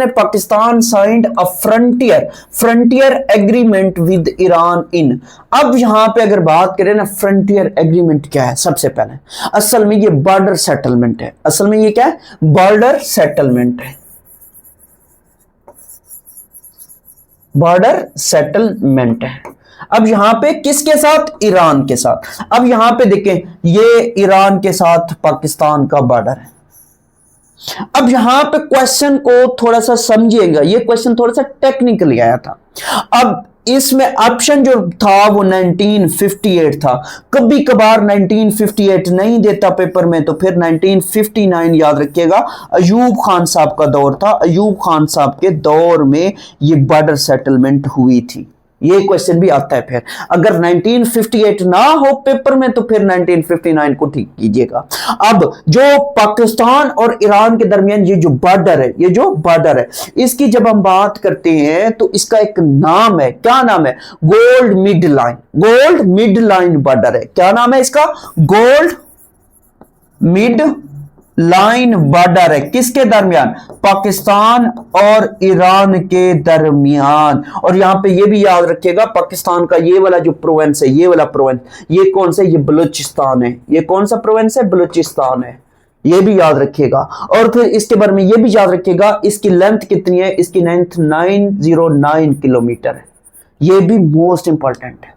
Pakistan signed a frontier agreement with Iran in. अब यहां पे अगर बात करें ना, फ्रंटियर एग्रीमेंट क्या है? सबसे पहले असल में ये बॉर्डर सेटलमेंट है। असल में ये क्या है? बॉर्डर सेटलमेंट है। बॉर्डर सेटलमेंट है। अब यहां पे किसके साथ? ईरान के साथ। अब यहां पे देखें, ये ईरान के साथ पाकिस्तान का बॉर्डर है। अब यहां पे क्वेश्चन को थोड़ा सा समझिएगा, ये क्वेश्चन थोड़ा सा टेक्निकली आया था। अब इसमें ऑप्शन जो था वो 1958 था। कभी कभार 1958 नहीं देता पेपर में, तो फिर 1959 याद रखिएगा, अयूब खान साहब का दौर था। अयूब खान साहब के दौर में ये बॉर्डर सेटलमेंट हुई थी। ये क्वेश्चन भी आता है। फिर अगर 1958 ना हो पेपर में, तो फिर 1959 को ठीक कीजिएगा। अब जो पाकिस्तान और ईरान के दरमियान ये जो बॉर्डर है, ये जो बॉर्डर है, इसकी जब हम बात करते हैं तो इसका एक नाम है। क्या नाम है? Gold mid line. Gold mid line border है। क्या नाम है इसका? गोल्ड मिड लाइन बॉर्डर है। किसके दरमियान? पाकिस्तान और ईरान के दरमियान। और यहां पे ये भी याद रखिएगा, पाकिस्तान का ये वाला जो प्रोविंस है, ये वाला प्रोविंस, ये कौन सा? ये बलूचिस्तान है। ये कौन सा प्रोविंस है? बलूचिस्तान है। ये भी याद रखिएगा। और फिर इसके बारे में ये भी याद रखिएगा, इसकी लेंथ कितनी है? इसकी लेंथ 909 किलोमीटर है। ये भी मोस्ट इंपॉर्टेंट है।